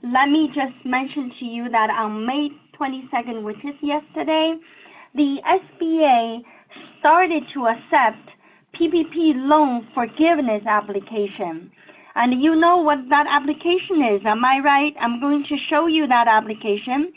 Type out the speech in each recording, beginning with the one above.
let me just mention to you that on May 22nd, which is yesterday, the SBA started to accept PPP loan forgiveness application. And you know what that application is, am I right? I'm going to show you that application.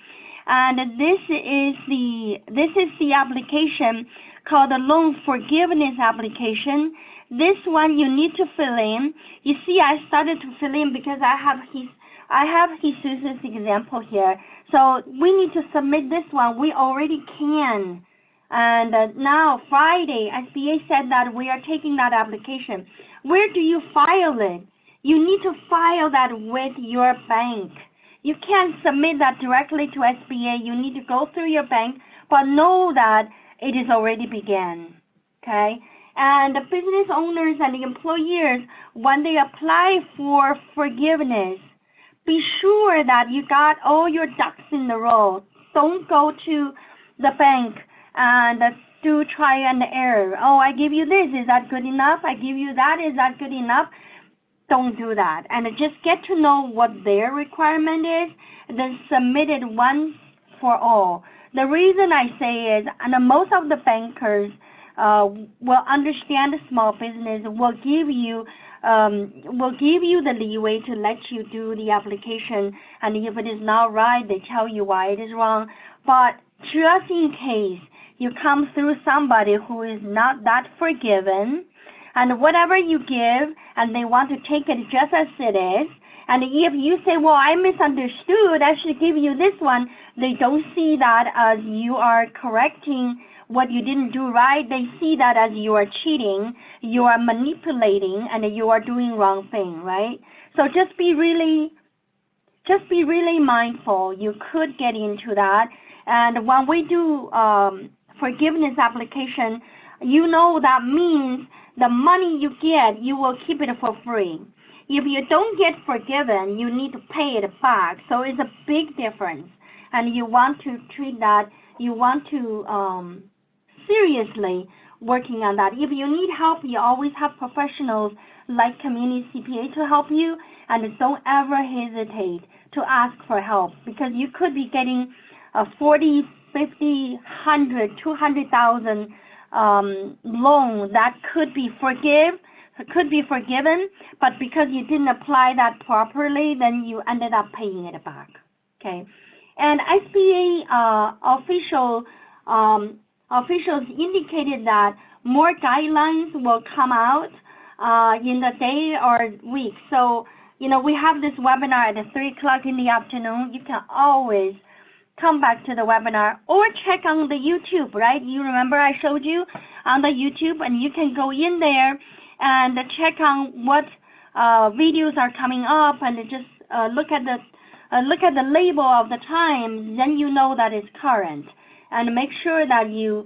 And this is the application called the loan forgiveness application. This one you need to fill in. You see, I started to fill in because I have Jesus' example here. So we need to submit this one. We already can. And now Friday, SBA said that we are taking that application. Where do you file it? You need to file that with your bank. You can't submit that directly to SBA. You need to go through your bank, but know that it is already began, okay? And the business owners and the employers, when they apply for forgiveness, be sure that you got all your ducks in a row. Don't go to the bank and do try and error. Oh, I give you this, is that good enough? I give you that, is that good enough? Don't do that. And just get to know what their requirement is, and then submit it once for all. The reason I say is, and most of the bankers will understand the small business, will give you the leeway to let you do the application, and if it is not right, they tell you why it is wrong. But just in case you come through somebody who is not that forgiving, and whatever you give, and they want to take it just as it is, and if you say, well, I misunderstood, I should give you this one, they don't see that as you are correcting what you didn't do right. They see that as you are cheating, you are manipulating, and you are doing wrong thing, right? So just be really mindful. You could get into that. And when we do forgiveness application, you know that means the money you get, you will keep it for free. If you don't get forgiven, you need to pay it back. So it's a big difference. And you want to treat that, you want to seriously working on that. If you need help, you always have professionals like Community CPA to help you, and don't ever hesitate to ask for help, because you could be getting a 40, 50, 100, 200,000 loan that could be forgiven, but because you didn't apply that properly, then you ended up paying it back. Okay, and SBA officials indicated that more guidelines will come out in the day or week. So, you know, we have this webinar at 3 o'clock in the afternoon. You can always come back to the webinar or check on the YouTube, right? You remember I showed you on the YouTube, and you can go in there and check on what videos are coming up, and just look at the label of the time. Then you know that it's current, and make sure that you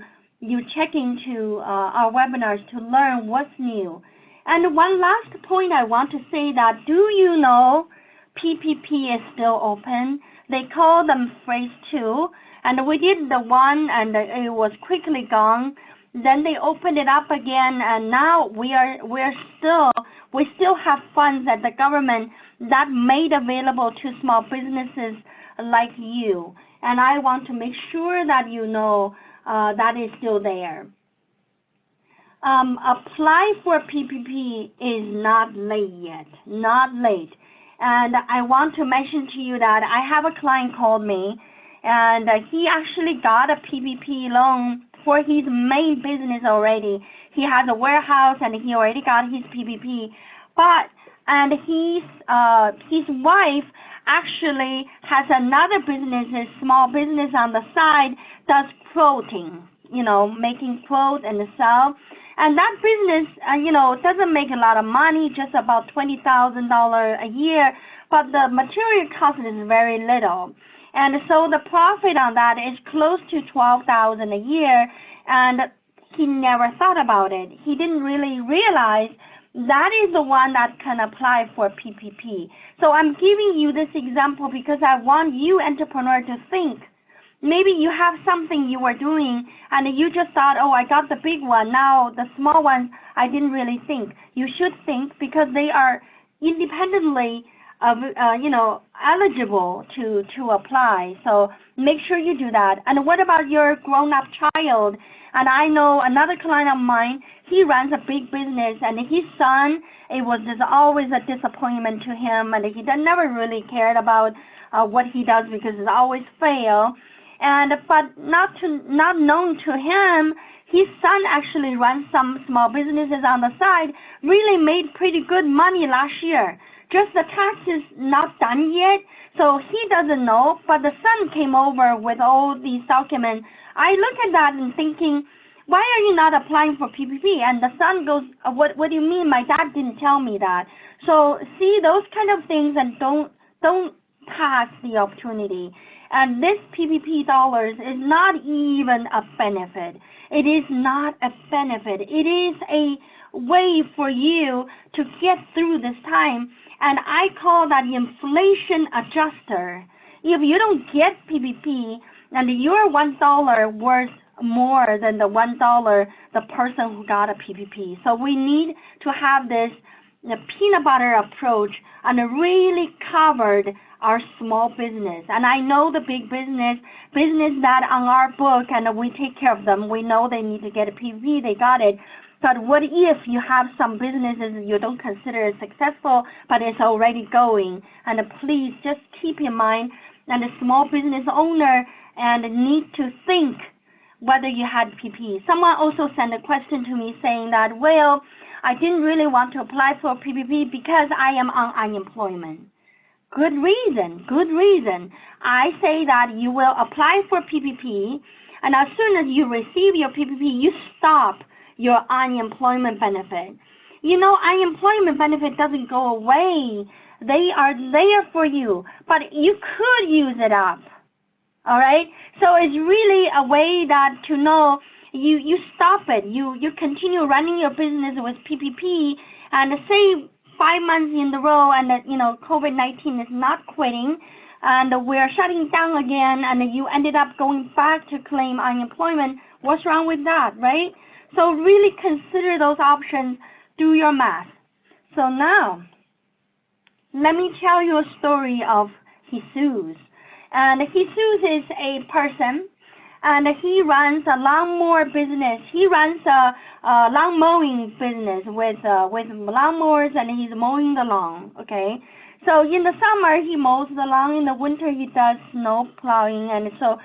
check into our webinars to learn what's new. And one last point I want to say that, do you know PPP is still open? They call them phase 2, and we did the one, and it was quickly gone. Then they opened it up again, and now we still have funds that the government that made available to small businesses like you. And I want to make sure that you know that is still there. Apply for PPP is not late yet, not late. And I want to mention to you that I have a client called me, and he actually got a PPP loan for his main business already. He has a warehouse, and he already got his PPP. And his wife actually has another business, a small business on the side, does quoting, you know, making quotes and sell. And that business, doesn't make a lot of money, just about $20,000 a year, but the material cost is very little. And so the profit on that is close to $12,000 a year, and he never thought about it. He didn't really realize that is the one that can apply for PPP. So I'm giving you this example because I want you, entrepreneur, to think. Maybe you have something you were doing and you just thought, oh, I got the big one. Now the small ones, I didn't really think. You should think, because they are independently eligible to apply. So make sure you do that. And what about your grown-up child? And I know another client of mine, he runs a big business, and his son, it was just always a disappointment to him, and he never really cared about what he does because it always fail. But not known to him, his son actually runs some small businesses on the side, really made pretty good money last year. Just the tax is not done yet, so he doesn't know, but the son came over with all these documents. I look at that and thinking, why are you not applying for PPP? And the son goes, what do you mean? My dad didn't tell me that. So see those kind of things, and don't pass the opportunity. And this PPP dollars is not even a benefit. It is not a benefit. It is a way for you to get through this time. And I call that inflation adjuster. If you don't get PPP, and you're $1 worth more than the $1 the person who got a PPP. So we need to have this peanut butter approach and really covered our small business. And I know the big business that on our book, and we take care of them. We know they need to get a PPP, they got it. But what if you have some businesses you don't consider successful, but it's already going? And please just keep in mind, and the small business owner and need to think whether you had PPP. Someone also sent a question to me saying that, well, I didn't really want to apply for PPP because I am on unemployment. Good reason, good reason. I say that you will apply for PPP, and as soon as you receive your PPP, you stop your unemployment benefit. You know, unemployment benefit doesn't go away. They are there for you, but you could use it up. All right? So it's really a way that to know you stop it. You continue running your business with PPP, and say 5 months in a row, and COVID-19 is not quitting, and we're shutting down again, and you ended up going back to claim unemployment. What's wrong with that, right? So really consider those options. Do your math. So now, let me tell you a story of Jesus. And Jesus is a person, and he runs a lawnmower business. He runs a lawn mowing business with lawnmowers, and he's mowing the lawn, okay? So in the summer, he mows the lawn. In the winter, he does snow plowing, and so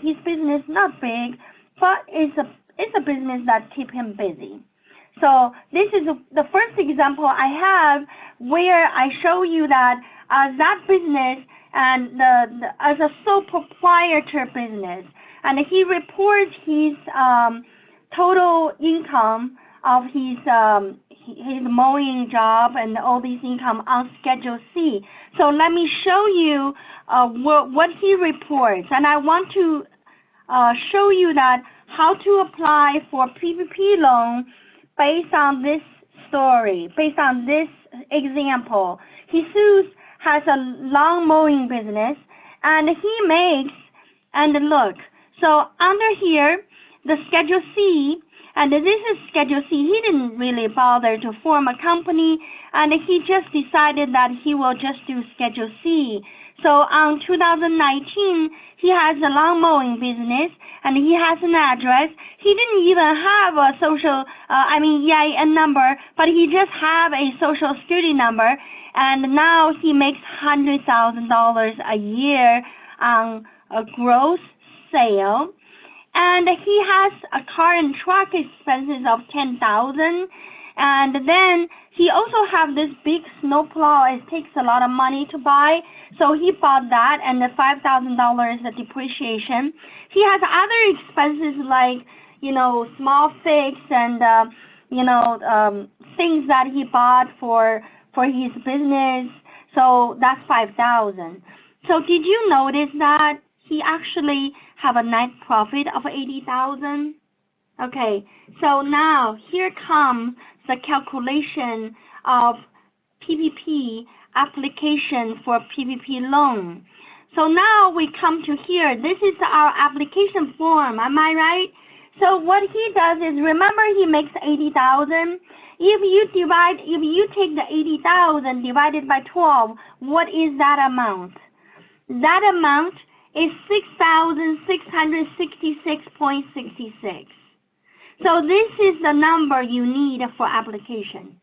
his business not big, but it's a business that keeps him busy. So this is the first example I have where I show you that that business and as a sole proprietor business, and he reports his total income of his mowing job and all these income on Schedule C. So let me show you what he reports, and I want to show you that how to apply for PPP loan based on this story, based on this example. Jesus has a lawn mowing business, and he makes, and look, so under here, the Schedule C, and this is Schedule C. He didn't really bother to form a company, and he just decided that he will just do Schedule C. So on 2019, he has a lawn mowing business, and he has an address. He didn't even have a EIN number, but he just have a social security number, and now he makes $100,000 a year on a gross sale. And he has a car and truck expenses of $10,000, and then he also have this big snowplow. It takes a lot of money to buy, so he bought that, and the $5,000 is depreciation. He has other expenses like small fix and things that he bought for his business. So that's $5,000. So did you notice that he actually have a net profit of $80,000? Okay, so now here comes the calculation of PPP application for PPP loan. So now we come to here. This is our application form. Am I right? So what he does is, remember, he makes $80,000. if you take the 80,000 divided by 12, what is that amount? That amount is 6,666.66. So this is the number you need for application.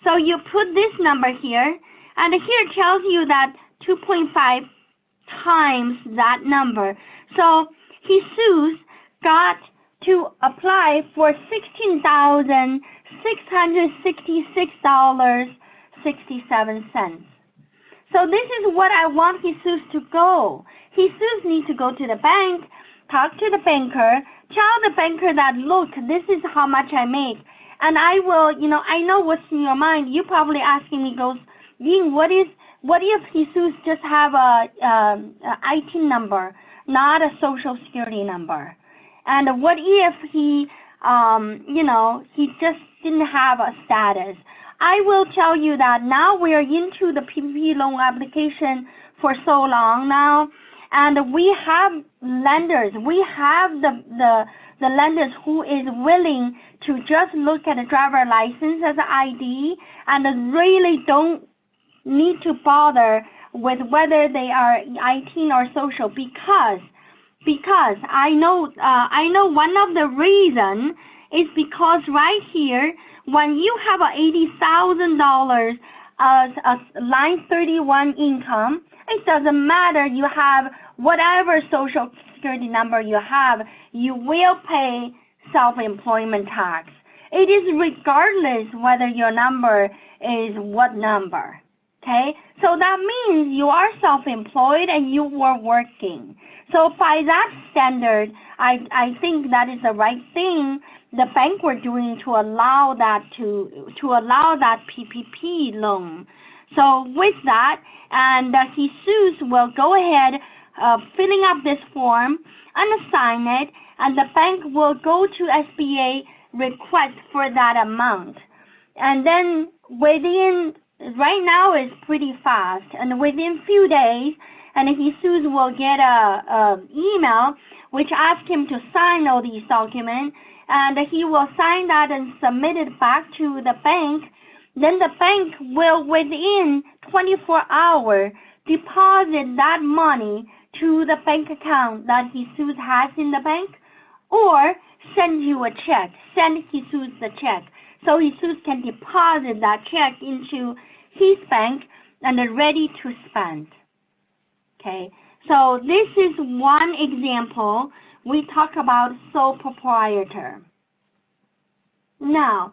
So you put this number here, and here it tells you that 2.5 times that number. So Jesus got to apply for $16,666.67. So this is what I want Jesus to go. Jesus needs to go to the bank, talk to the banker, tell the banker that, look, this is how much I make. And I will, I know what's in your mind. You probably asking me, goes, Ying, what if Jesus just have a IT number, not a social security number? And what if he, he just didn't have a status? I will tell you that now we are into the PPP loan application for so long now, and we have lenders. We have the lenders who is willing to just look at a driver license as an ID and really don't need to bother with whether they are IT or social, because I know one of the reason is because right here, when you have a $80,000 as a line 31 income, it doesn't matter. You have whatever social security number you have, you will pay self-employment tax. It is regardless whether your number is what number. Okay, so that means you are self-employed and you were working. So by that standard, I think that is the right thing the bank were doing to allow that PPP loan. So with that, and Jesus will go ahead filling up this form and assign it, and the bank will go to SBA request for that amount. And then right now it's pretty fast, and within few days, and Jesus will get a email which asks him to sign all these documents, and he will sign that and submit it back to the bank. Then the bank will, within 24 hours, deposit that money to the bank account that Jesus has in the bank, or send you a check, send Jesus the check, so Jesus can deposit that check into his bank and ready to spend. Okay, so this is one example. We talk about sole proprietor. Now,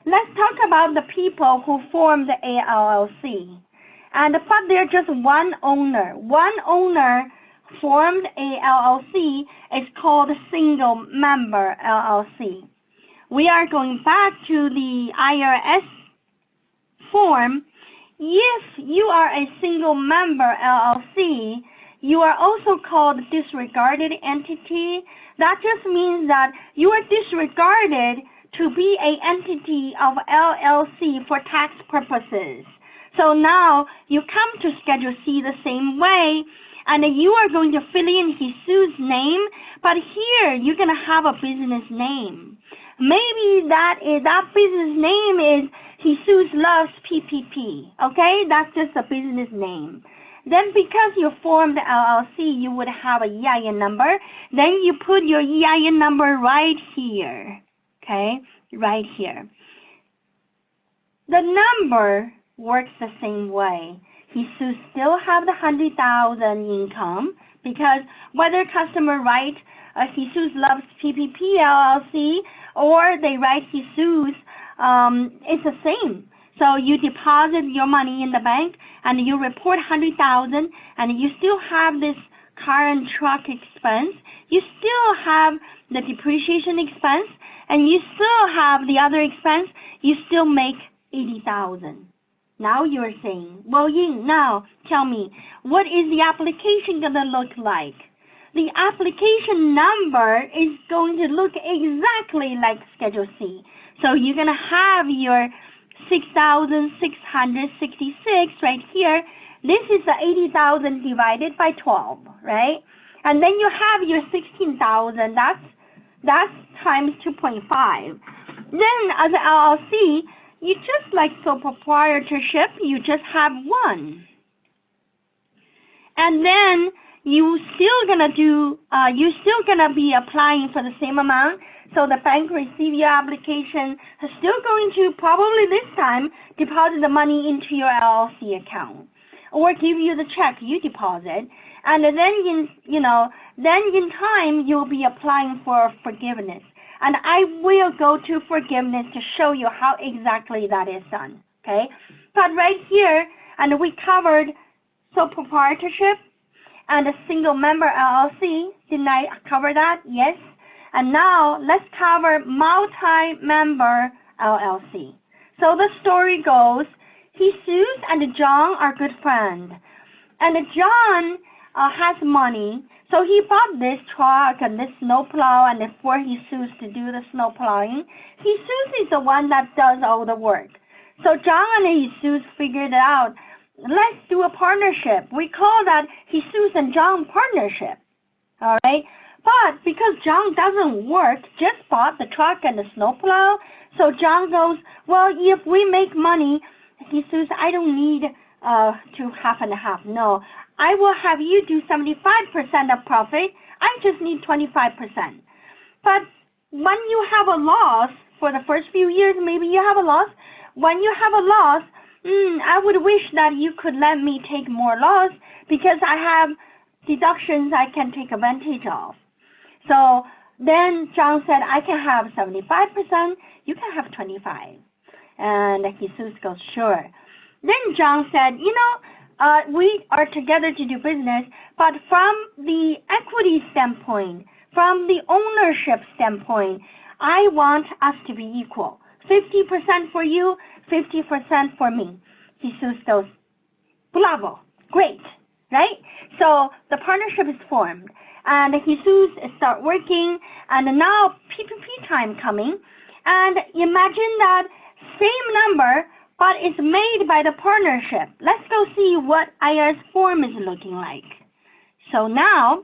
let's talk about the people who form the LLC. But they're just one owner. One owner formed a LLC is called single member LLC. We are going back to the IRS form. If you are a single member LLC, you are also called disregarded entity. That just means that you are disregarded to be an entity of LLC for tax purposes. So now you come to Schedule C the same way, and you are going to fill in Jesus' name, but here you're going to have a business name. Maybe that business name is Jesus Loves PPP, okay? That's just a business name. Then because you formed the LLC, you would have a EIN number. Then you put your EIN number right here, okay? Right here. The number works the same way. Jesus still have the 100,000 income, because whether customer write Jesus Loves PPP LLC or they write Jesus, it's the same. So you deposit your money in the bank and you report 100,000, and you still have this car and truck expense. You still have the depreciation expense, and you still have the other expense. You still make 80,000. Now you're saying, well, Ying, now tell me, what is the application going to look like? The application number is going to look exactly like Schedule C. So you're going to have your 6,666 right here. This is the 80,000 divided by 12, right? And then you have your 16,000. That's times 2.5. Then as an LLC, you just like sole proprietorship, you just have one. And then you're still gonna be applying for the same amount. So the bank receive your application, is still going to probably this time deposit the money into your LLC account, or give you the check you deposit, and then in time you'll be applying for forgiveness. And I will go to forgiveness to show you how exactly that is done. Okay, but right here, and we covered sole proprietorship and a single member LLC. Didn't I cover that? Yes. And now let's cover multi-member LLC. So the story goes, Jesus and John are good friends. And John has money, so he bought this truck and this snowplow, and for Jesus to do the snow plowing, Jesus is the one that does all the work. So John and Jesus figured it out. Let's do a partnership. We call that Jesus and John partnership. All right? But because John doesn't work, just bought the truck and the snowplow, so John goes, well, if we make money, Jesus, I don't need to half and half. No, I will have you do 75% of profit. I just need 25%. But when you have a loss for the first few years, maybe you have a loss. When you have a loss, I would wish that you could let me take more loss because I have deductions I can take advantage of. So then John said, I can have 75%, you can have 25%. And Jesus goes, sure. Then John said, we are together to do business, but from the equity standpoint, from the ownership standpoint, I want us to be equal. 50% for you, 50% for me. Jesus goes, bravo, great, right? So the partnership is formed, and Jesus start working, and now PPP time coming, and imagine that same number, but it's made by the partnership. Let's go see what IRS form is looking like. So now,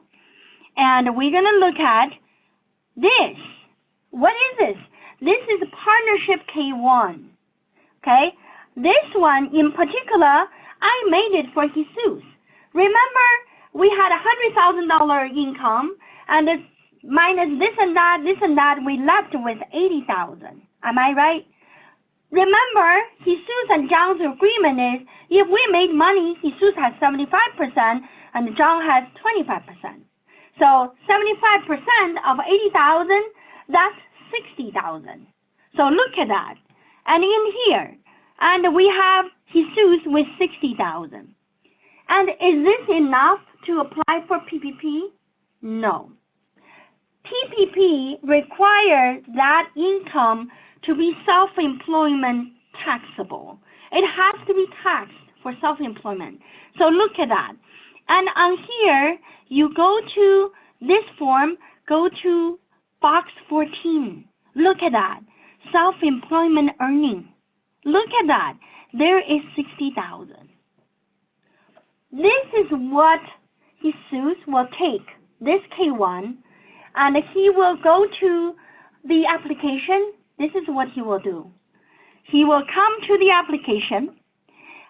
and we're gonna look at this. What is this? This is partnership K1, okay? This one in particular, I made it for Jesus. Remember, we had $100,000 income, and it's minus this and that, we left with $80,000. Am I right? Remember, Jesus and John's agreement is, if we made money, Jesus has 75% and John has 25%. So 75% of 80,000, that's 60,000. So look at that. And in here, and we have Jesus with 60,000. And is this enough to apply for PPP? No. PPP requires that income to be self-employment taxable. It has to be taxed for self-employment. So look at that. And on here, you go to this form, go to box 14. Look at that. Self-employment earning. Look at that. There is 60,000. This is what Jesus will take, this K1, and he will go to the application. This is what he will do. He will come to the application,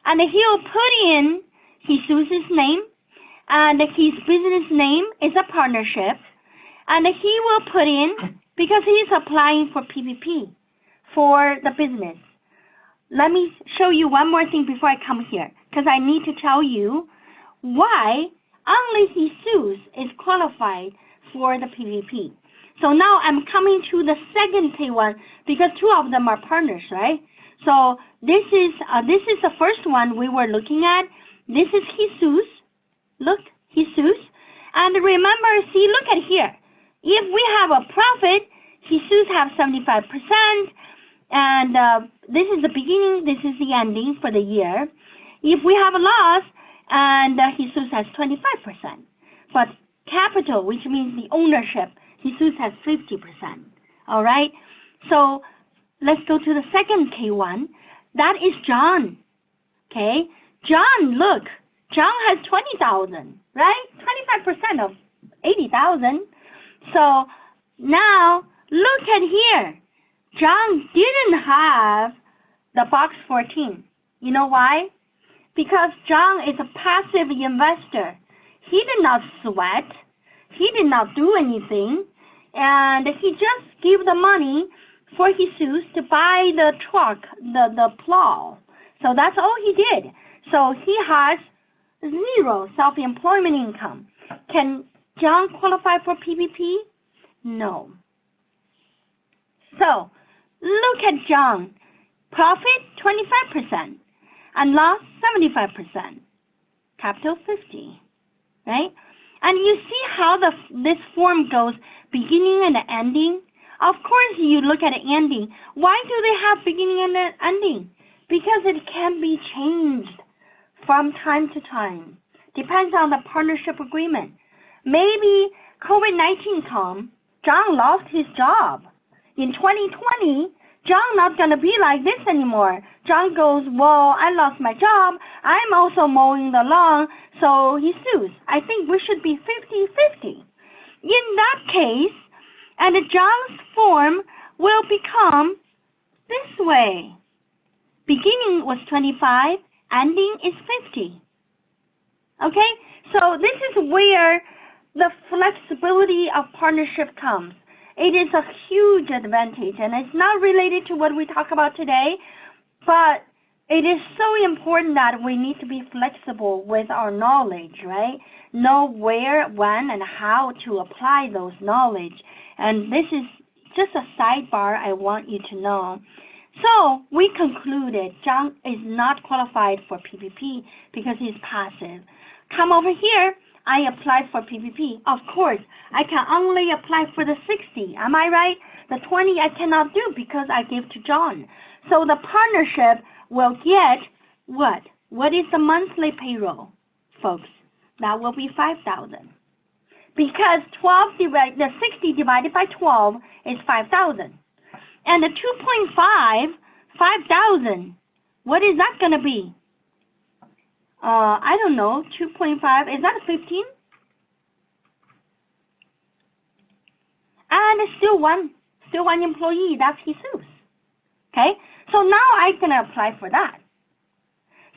and he'll put in Jesus' name, and his business name is a partnership, and he will put in, because he's applying for PPP, for the business. Let me show you one more thing before I come here, because I need to tell you why only Jesus is qualified for the PPP. So now I'm coming to the second K1 because two of them are partners, right? So this is the first one we were looking at. This is Jesus. Look, Jesus. And remember, see, look at here. If we have a profit, Jesus have 75%, and this is the beginning, this is the ending for the year. If we have a loss, and Jesus has 25%. But capital, which means the ownership, Jesus has 50%. All right? So let's go to the second K1. That is John. Okay? John, look. John has 20,000, right? 25% of 80,000. So now look at here. John didn't have the box 14. You know why? Because John is a passive investor. He did not sweat. He did not do anything. And he just gave the money for Jesus to buy the truck, the plow. So that's all he did. So he has zero self-employment income. Can John qualify for PPP? No. So look at John. Profit 25% and loss 75%. Capital 50, right? And you see how this form goes, beginning and ending. Of course, you look at the ending. Why do they have beginning and ending? Because it can be changed from time to time. Depends on the partnership agreement. Maybe COVID-19 come, John lost his job. In 2020, John not going to be like this anymore. John goes, well, I lost my job. I'm also mowing the lawn, so he sues. I think we should be 50-50. In that case, and John's form will become this way. Beginning was 25, ending is 50. Okay? So this is where the flexibility of partnership comes. It is a huge advantage, and it's not related to what we talk about today, but it is so important that we need to be flexible with our knowledge, right? Know where, when, and how to apply those knowledge. And this is just a sidebar I want you to know. So we concluded John is not qualified for PPP because he's passive. Come over here. I applied for PPP. Of course, I can only apply for the 60. Am I right? The 20 I cannot do because I gave to John. So the partnership will get what? What is the monthly payroll, folks? That will be 5,000. Because 60 divided by 12 is 5,000. And the 2.5, 5,000, what is that going to be? I don't know, 2.5, is that 15? And still one employee, that's Jesus. Okay, so now I can apply for that.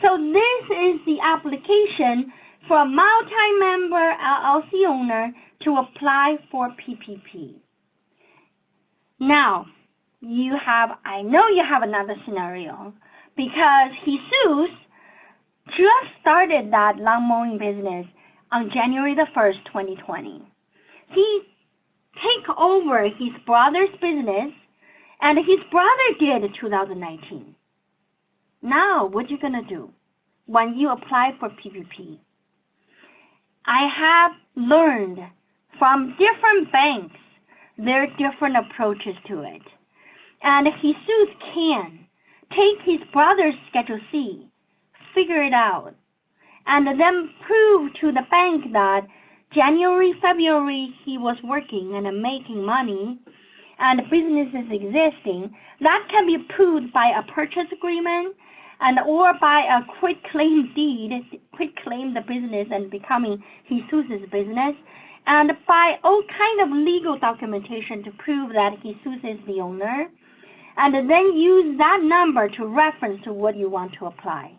So this is the application for a multi-member LLC owner to apply for PPP. Now, I know you have another scenario because Jesus just started that lawn mowing business on January the 1st, 2020. He took over his brother's business, and his brother did in 2019. Now, what are you going to do when you apply for PPP? I have learned from different banks their different approaches to it. And Jesus can take his brother's Schedule C, figure it out, and then prove to the bank that January, February he was working and making money and business is existing. That can be proved by a purchase agreement and or by a quit claim deed, quit claim the business and becoming Jesus's business, and by all kind of legal documentation to prove that Jesus is the owner, and then use that number to reference to what you want to apply.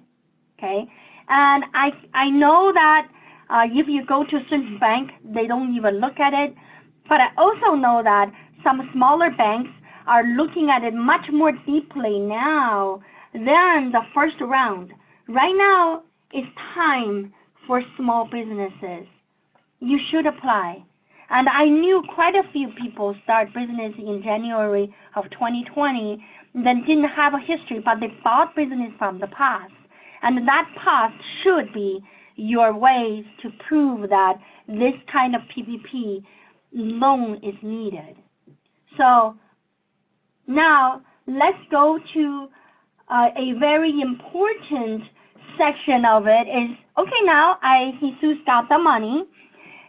Okay, and I know that if you go to a certain bank, they don't even look at it, but I also know that some smaller banks are looking at it much more deeply now than the first round. Right now, it's time for small businesses. You should apply. And I knew quite a few people start business in January of 2020 that didn't have a history, but they bought business from the past. And that past should be your way to prove that this kind of PPP loan is needed. So now let's go to a very important section of it is, okay, now Jesus got the money.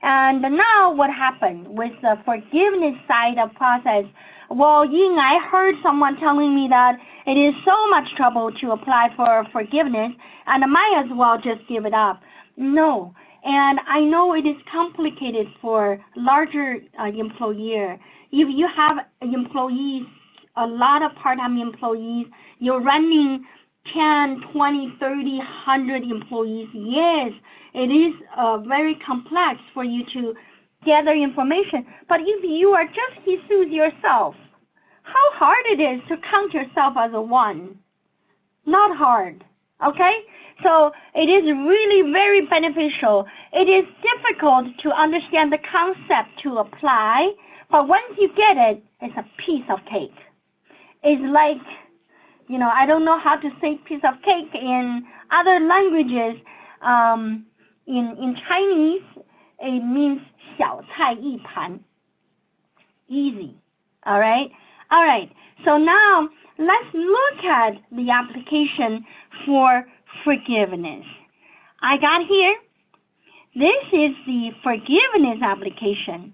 And now what happened with the forgiveness side of process? Well, Ying, I heard someone telling me that it is so much trouble to apply for forgiveness, and I might as well just give it up. No, and I know it is complicated for larger employer. If you have employees a lot of part-time employees. You're running 10, 20, 30, 100 employees. Yes, it is very complex for you to gather information. But if you are just Jesus yourself, how hard it is to count yourself as a one? Not hard, okay? So it is really very beneficial. It is difficult to understand the concept to apply, but once you get it, it's a piece of cake. It's like, you know, I don't know how to say piece of cake in other languages. In Chinese, it means 小菜一盘. Easy, all right? All right, so now let's look at the application for forgiveness. I got here, this is the forgiveness application,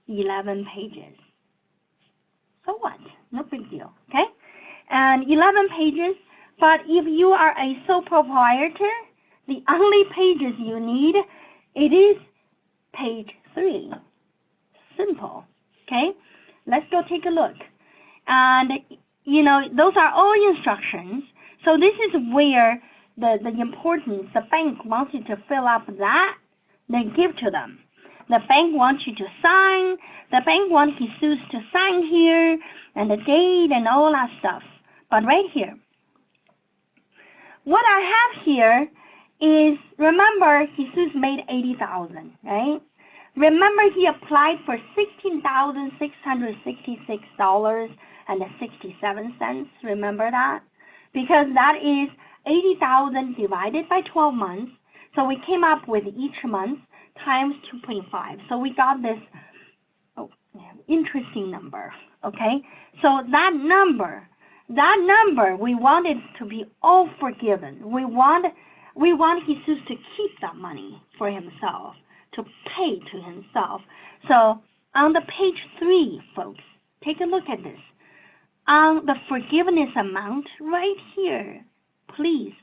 11 pages. So what? No big deal, okay? And 11 pages, but if you are a sole proprietor, the only pages you need, it is page 3. Simple, okay? Let's go take a look. And, you know, those are all instructions. So this is where the importance, the bank wants you to fill up that, then give to them. The bank wants you to sign. The bank wants Jesus to sign here, and the date and all that stuff. But right here, what I have here is, remember, Jesus made $80,000, right? Remember, he applied for $16,666.67. Remember that? Because that is 80,000 divided by 12 months. So we came up with each month times 2.5. So we got this interesting number, okay? So that number, we want it to be all forgiven. We want Jesus to keep that money for himself, to pay to himself. So on the page 3, folks, take a look at this. On the forgiveness amount right here, please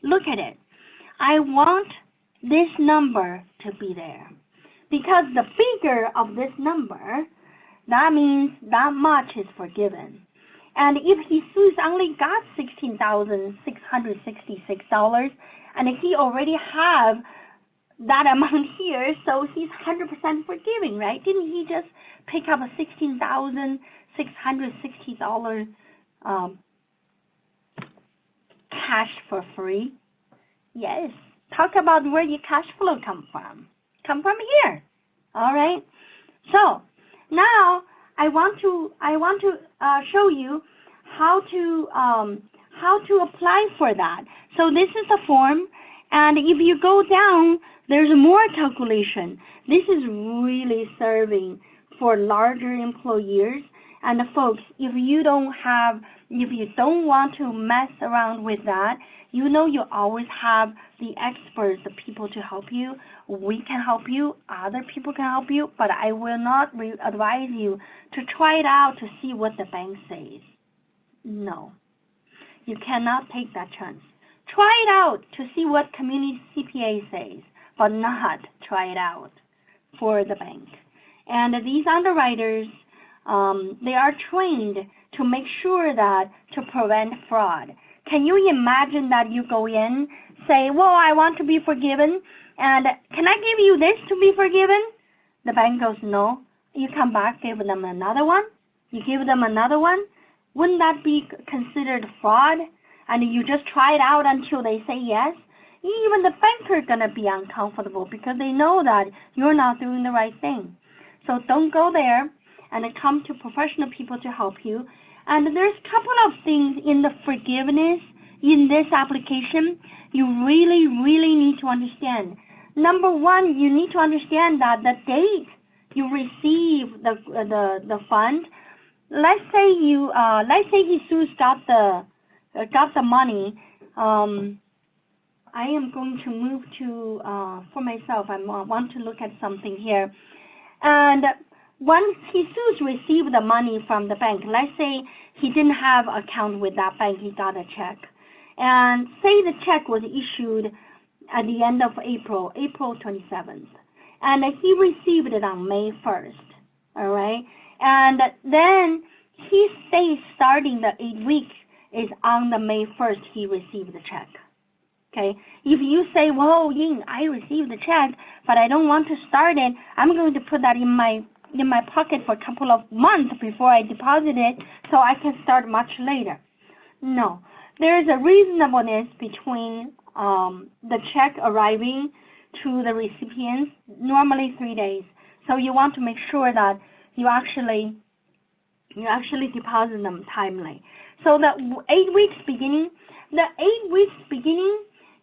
look at it. I want this number to be there, because the bigger of this number, that means that much is forgiven. And if Jesus only got $16,666, and he already have that amount here, so he's 100% forgiving, right? Didn't he just pick up a $16,660 cash for free? Yes. Talk about where your cash flow come from. Come from here. All right. So now I want to show you how to apply for that. So this is a form, and if you go down, there's more calculation. This is really serving for larger employers. And folks, if you don't want to mess around with that, you know you always have the experts, the people to help you. We can help you. Other people can help you. But I will not advise you to try it out to see what the bank says. No. You cannot take that chance. Try it out to see what Community CPA says, but not try it out for the bank. And these underwriters, they are trained to make sure that to prevent fraud. Can you imagine that you go in, say, well, I want to be forgiven, and can I give you this to be forgiven? The bank goes, no. You come back, give them another one. You give them another one. Wouldn't that be considered fraud? And you just try it out until they say yes? Even the banker is going to be uncomfortable because they know that you're not doing the right thing. So don't go there, and come to professional people to help you. And there's a couple of things in the forgiveness in this application you really, really need to understand. Number one, you need to understand that the date you receive the fund. Let's say Jesus got the money. I am going to move to for myself. I want to look at something here, and once Jesus received the money from the bank, let's say he didn't have an account with that bank, he got a check. And say the check was issued at the end of April 27th. And he received it on May 1st, all right? And then his day starting the 8 weeks is on the May 1st he received the check. Okay, if you say, well, Ying, I received the check, but I don't want to start it, I'm going to put that in my pocket for a couple of months before I deposit it so I can start much later. No, there is a reasonableness between the check arriving to the recipients, normally 3 days. So you want to make sure that you actually deposit them timely. So the 8 weeks beginning,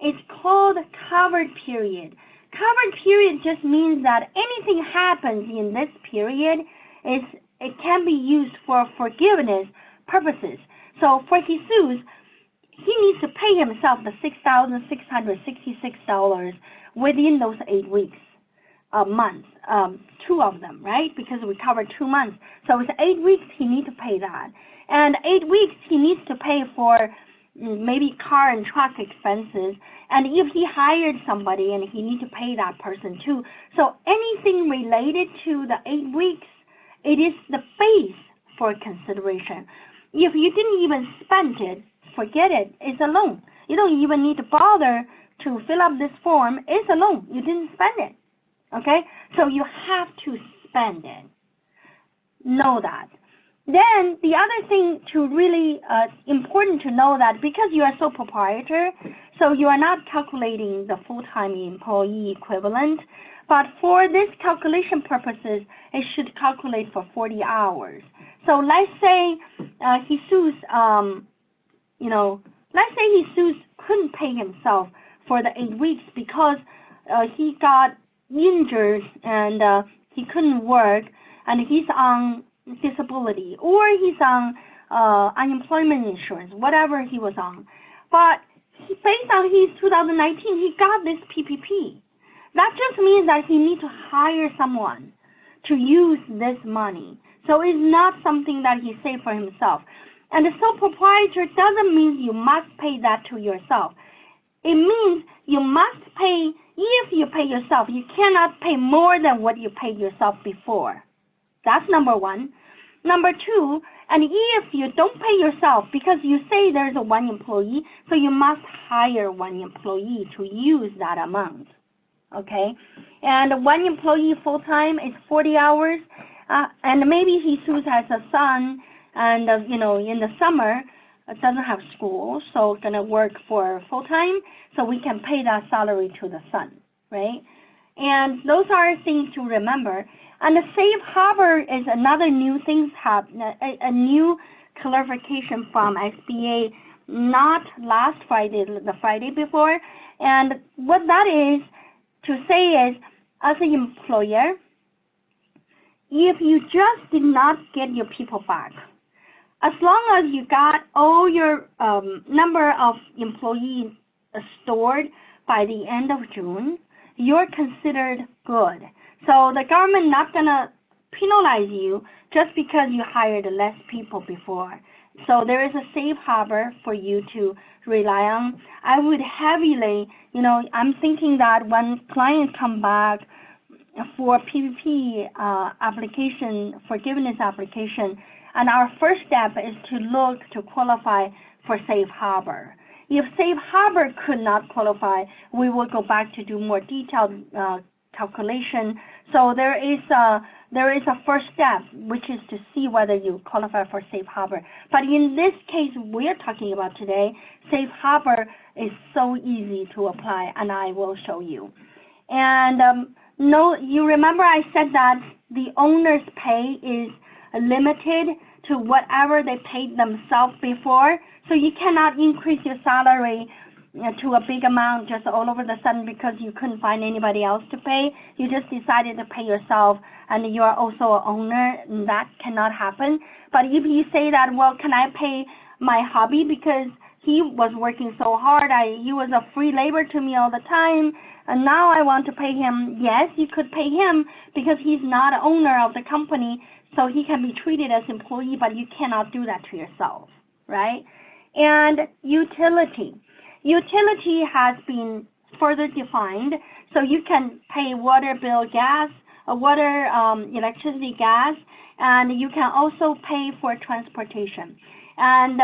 is called covered period. Covered period just means that anything happens in this period, it can be used for forgiveness purposes. So for Jesus, he needs to pay himself the $6,666 within those 8 weeks, a month, 2 of them, right? Because we covered 2 months. So it's 8 weeks he needs to pay that. And 8 weeks he needs to pay for maybe car and truck expenses. And if he hired somebody and he needs to pay that person too. So anything related to the 8 weeks, it is the base for consideration. If you didn't even spend it, forget it. It's a loan. You don't even need to bother to fill up this form. It's a loan. You didn't spend it. Okay? So you have to spend it. Know that. Then the other thing to really important to know that because you are sole proprietor, so you are not calculating the full-time employee equivalent, but for this calculation purposes, it should calculate for 40 hours. So let's say Jesus, let's say Jesus couldn't pay himself for the 8 weeks because he got injured and he couldn't work and he's on disability or he's on unemployment insurance, whatever he was on. But based on his 2019, he got this PPP. That just means that he needs to hire someone to use this money. So it's not something that he saved for himself. And the sole proprietor doesn't mean you must pay that to yourself. It means you must pay, if you pay yourself, you cannot pay more than what you paid yourself before. That's number one. Number two, and if you don't pay yourself because you say there's a 1 employee, so you must hire 1 employee to use that amount. Okay? And 1 employee full-time is 40 hours. And maybe Jesus has a son and, in the summer, doesn't have school, so going to work for full-time, so we can pay that salary to the son, right? And those are things to remember. And the safe harbor is another new thing, a new clarification from SBA, not last Friday, the Friday before. And what that is to say is, as an employer, if you just did not get your people back, as long as you got all your number of employees stored by the end of June, you're considered good. So the government not going to penalize you just because you hired less people before. So there is a safe harbor for you to rely on. I would heavily, I'm thinking that when clients come back for PPP application, forgiveness application, and our first step is to look to qualify for safe harbor. If safe harbor could not qualify, we will go back to do more detailed calculation. So there is a first step, which is to see whether you qualify for safe harbor. But in this case we're talking about today, safe harbor is so easy to apply, and I will show you. And you remember I said that the owner's pay is limited to whatever they paid themselves before. So you cannot increase your salary to a big amount just all over the sudden because you couldn't find anybody else to pay. You just decided to pay yourself and you are also an owner. That cannot happen. But if you say that, well, can I pay my hubby because he was working so hard, he was a free labor to me all the time, and now I want to pay him. Yes, you could pay him because he's not an owner of the company, so he can be treated as employee, but you cannot do that to yourself, right? And utility. Utility has been further defined, so you can pay water bill, gas, water, electricity, gas, and you can also pay for transportation. And,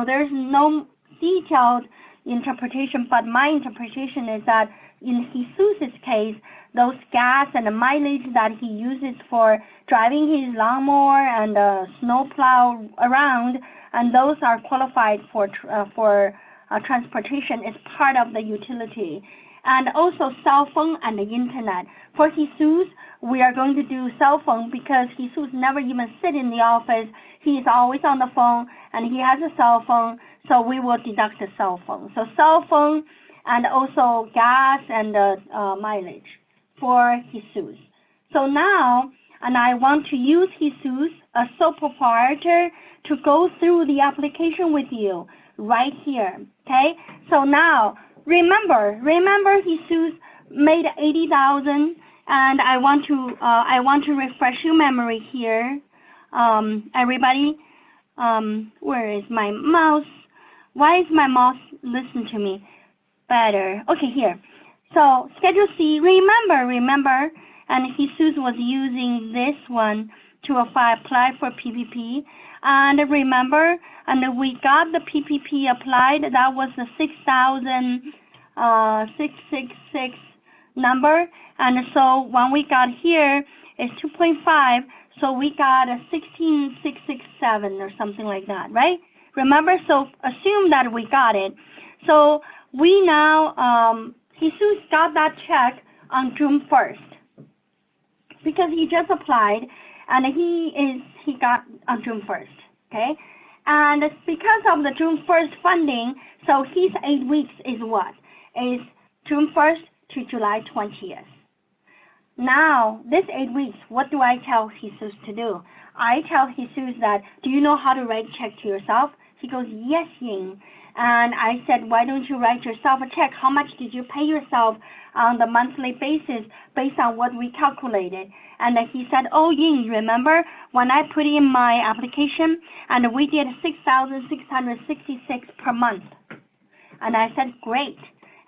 there's no detailed interpretation, but my interpretation is that in Jesus' case, those gas and the mileage that he uses for driving his lawnmower and snowplow around, and those are qualified for transportation, is part of the utility. And also cell phone and the internet. For Jesus, we are going to do cell phone because Jesus never even sit in the office. He is always on the phone, and he has a cell phone, so we will deduct the cell phone. So cell phone and also gas and mileage for Jesus. So now, and I want to use Jesus, a sole proprietor, to go through the application with you right here, okay? So now, remember Jesus made 80,000, and I want to refresh your memory here. Everybody, where is my mouse? Why is my mouse listen to me better? Okay, here. So Schedule C, remember, and Jesus was using this one to apply for PPP. And remember, and we got the PPP applied. That was the 6,666 number. And so when we got here, it's 2.5. So we got a 16,667 or something like that, right? Remember, so assume that we got it. So we now, Jesus got that check on June 1st because he just applied, and he got on June 1st, okay? And because of the June 1st funding, so his 8 weeks is what? Is June 1st to July 20th. Now, this 8 weeks, what do I tell Jesus to do? I tell Jesus that, do you know how to write a check to yourself? He goes, yes, Ying. And I said, why don't you write yourself a check? How much did you pay yourself on the monthly basis based on what we calculated? And he said, oh, Ying, remember when I put in my application and we did 6,666 per month? And I said, great.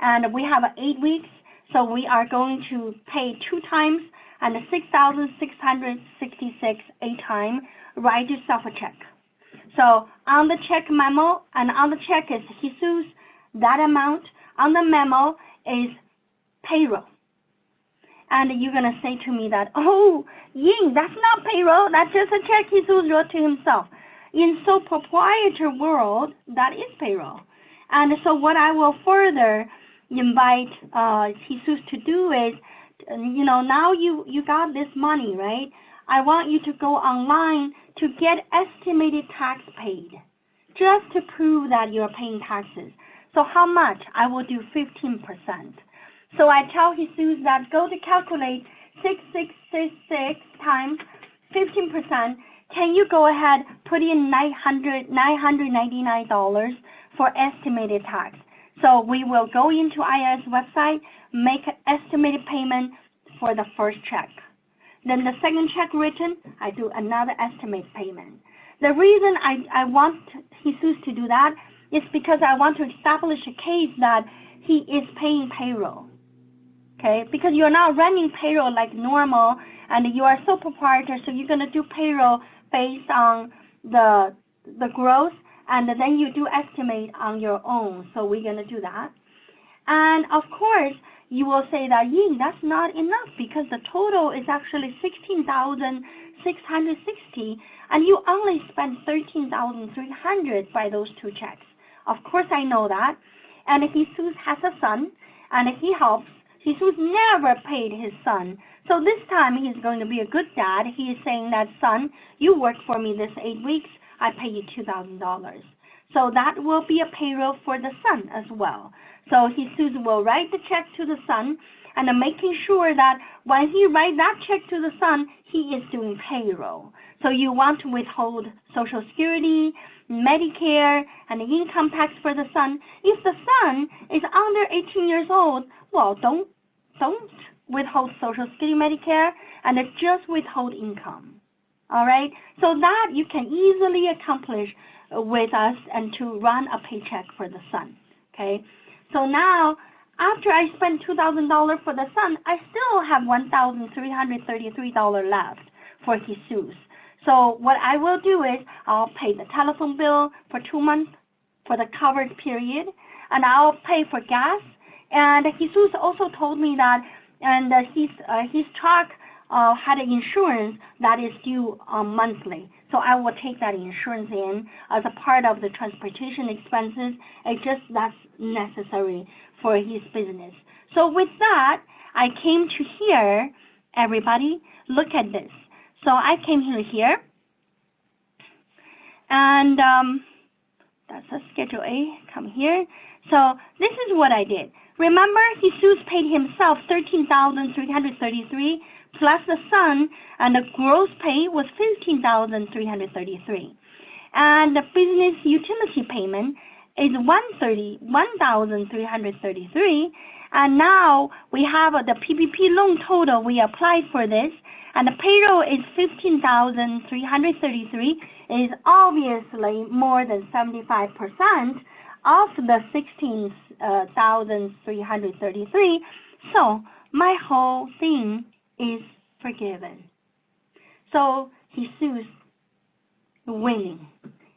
And we have 8 weeks, so we are going to pay 2 times and 6,666 a time. Write yourself a check. So on the check memo, and on the check is Jesus, that amount. On the memo is payroll. And you're going to say to me that, oh, Ying, that's not payroll. That's just a check Jesus wrote to himself. In sole proprietor world, that is payroll. And so what I will further invite Jesus to do is, now you got this money, right? I want you to go online to get estimated tax paid, just to prove that you're paying taxes. So how much? I will do 15%. So I tell Jesus that go to calculate 6,666 times 15%. Can you go ahead, put in $999 for estimated tax? So we will go into IRS website, make an estimated payment for the first check. Then the second check written, I do another estimate payment. The reason I want Jesus to do that is because I want to establish a case that he is paying payroll. Okay, because you're not running payroll like normal, and you are sole proprietor, so you're going to do payroll based on the gross, and then you do estimate on your own. So we're going to do that. And of course, you will say that, Ying, that's not enough because the total is actually 16,660, and you only spent 13,300 by those 2 checks. Of course, I know that. And Jesus has a son, and he helps. Jesus never paid his son. So this time he's going to be a good dad. He is saying that, son, you work for me this 8 weeks. I pay you $2,000. So that will be a payroll for the son as well. So Jesus will write the check to the son, and making sure that when he writes that check to the son, he is doing payroll. So you want to withhold Social Security, Medicare, and income tax for the son. If the son is under 18 years old, well, don't withhold Social Security, Medicare, and just withhold income. All right? So that you can easily accomplish with us and to run a paycheck for the son. Okay? So now after I spent $2,000 for the son, I still have $1,333 left for Jesus. So what I will do is I'll pay the telephone bill for 2 months for the covered period, and I'll pay for gas. And Jesus also told me that, and his truck had an insurance that is due monthly. So I will take that insurance in as a part of the transportation expenses. It's just that's necessary for his business. So with that, I came to here. Everybody, look at this. So I came here, and that's a Schedule A. Come here. So this is what I did. Remember, Jesus paid himself $13,333 plus the son, and the gross pay was $15,333. And the business utility payment is $1,333. And now we have the PPP loan total. We applied for this, and the payroll is $15,333. Is obviously more than 75% of the $16,333. So my whole thing is forgiven. So Jesus winning,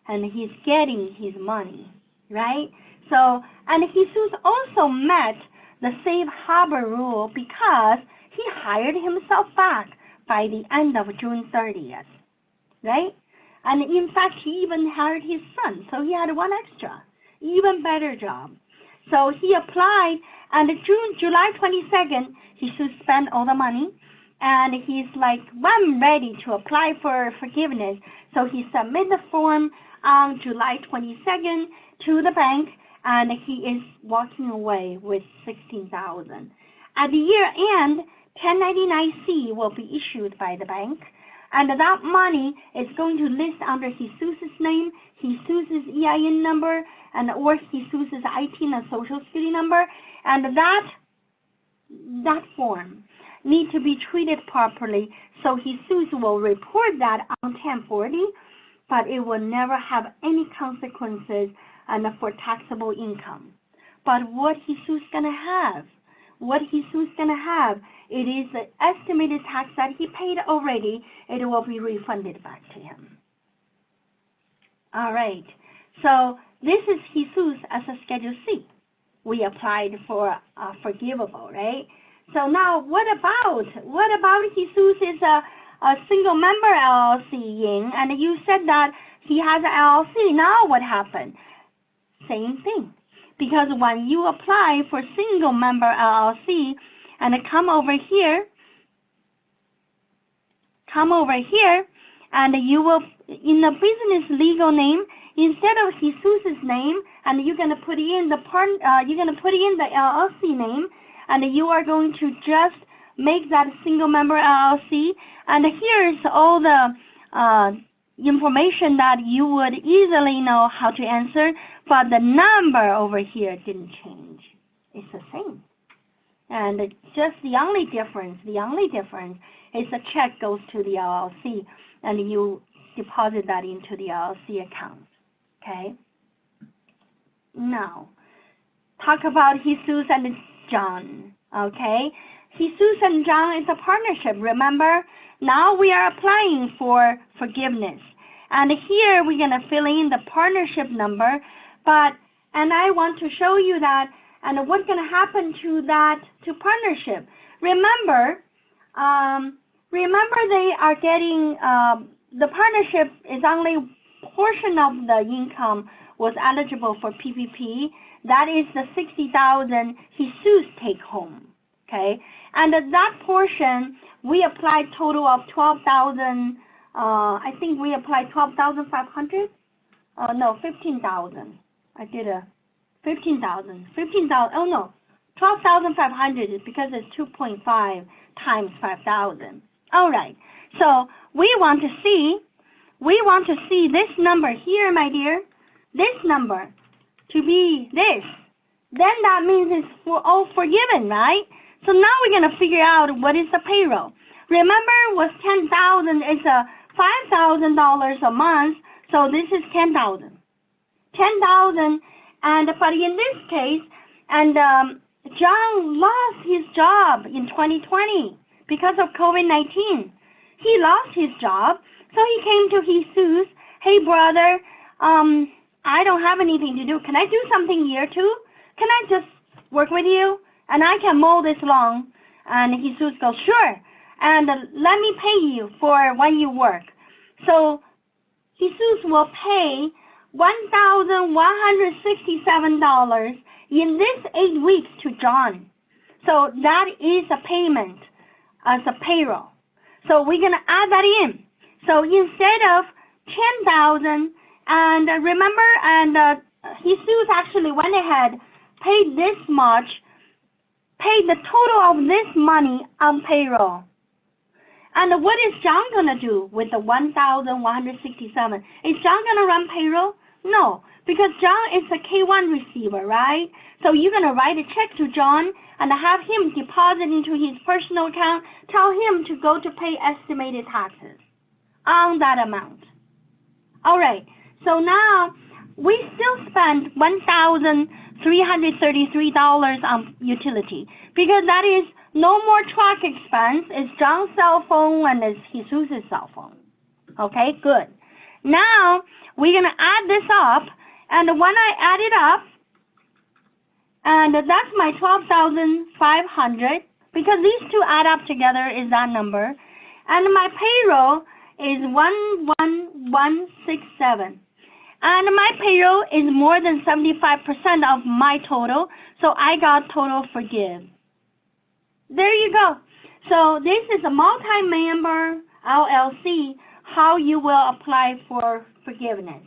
and he's getting his money, right? So, and Jesus also met the safe harbor rule because he hired himself back by the end of June 30th, right? And in fact, he even hired his son, so he had one extra, even better job. So he applied, and July 22nd, he should spend all the money, and he's like, well, I'm ready to apply for forgiveness. So he submitted the form on July 22nd to the bank, and he is walking away with $16,000. At the year end, 1099-C will be issued by the bank, and that money is going to list under Jesus' name, Jesus' EIN number, and or Jesus' IT and Social Security number, and that form need to be treated properly. So Jesus will report that on 1040, but it will never have any consequences and for taxable income. But what Jesus gonna have? What Jesus gonna have? It is the estimated tax that he paid already. It will be refunded back to him. All right. So this is Jesus as a Schedule C. We applied for forgivable, right? So now what about Jesus is a single member LLC, Ying, and you said that he has an LLC. Now what happened? Same thing. Because when you apply for single member LLC and come over here, and you will, in the business legal name, instead of Jesus' name, and you're gonna put in the LLC name, and you are going to just make that single member LLC. And here's all the information that you would easily know how to answer, but the number over here didn't change. It's the same. And just the only difference is the check goes to the LLC, and you deposit that into the LLC account, okay? Now, talk about Jesus and John, okay? Jesus and John is a partnership, remember? Now we are applying for forgiveness. And here we're going to fill in the partnership number, and I want to show you that, and what's going to happen to partnership. Remember they are getting, the partnership is only portion of the income was eligible for PPP. That is the $60,000 Jesus take home, okay? And that portion, we applied total of $12,000. I think we applied $12,500. No, $15,000. I did a $15,000. Oh no, $12,500 is because it's 2.5 times 5,000. All right. So we want to see this number here, my dear. This number to be this. Then that means it's all forgiven, right? So now we're going to figure out what is the payroll. Remember, was $10,000 is a $5,000 a month, so this is $10,000. $10,000, and but in this case, and John lost his job in 2020 because of COVID-19. He lost his job, so he came to Jesus. Hey, brother, I don't have anything to do. Can I do something here too? Can I just work with you? And I can mow this lawn. And Jesus goes, sure. And let me pay you for when you work. So Jesus will pay $1,167 in this 8 weeks to John. So that is a payment as a payroll. So we're going to add that in. So instead of 10,000, and remember, and Jesus actually went ahead, paid this much, paid the total of this money on payroll. And what is John going to do with the 1,167? Is John going to run payroll? No, because John is a K-1 receiver, right? So you're going to write a check to John and have him deposit into his personal account, tell him to go to pay estimated taxes on that amount. All right, so now we still spend $1,333 on utility because that is no more truck expense. It's John's cell phone and it's Jesus' cell phone. Okay, good. Now we're going to add this up, and when I add it up, and that's my 12,500 because these two add up together is that number, and my payroll is 11167. And my payroll is more than 75% of my total, so I got total forgive. There you go. So this is a multi-member LLC, how you will apply for forgiveness.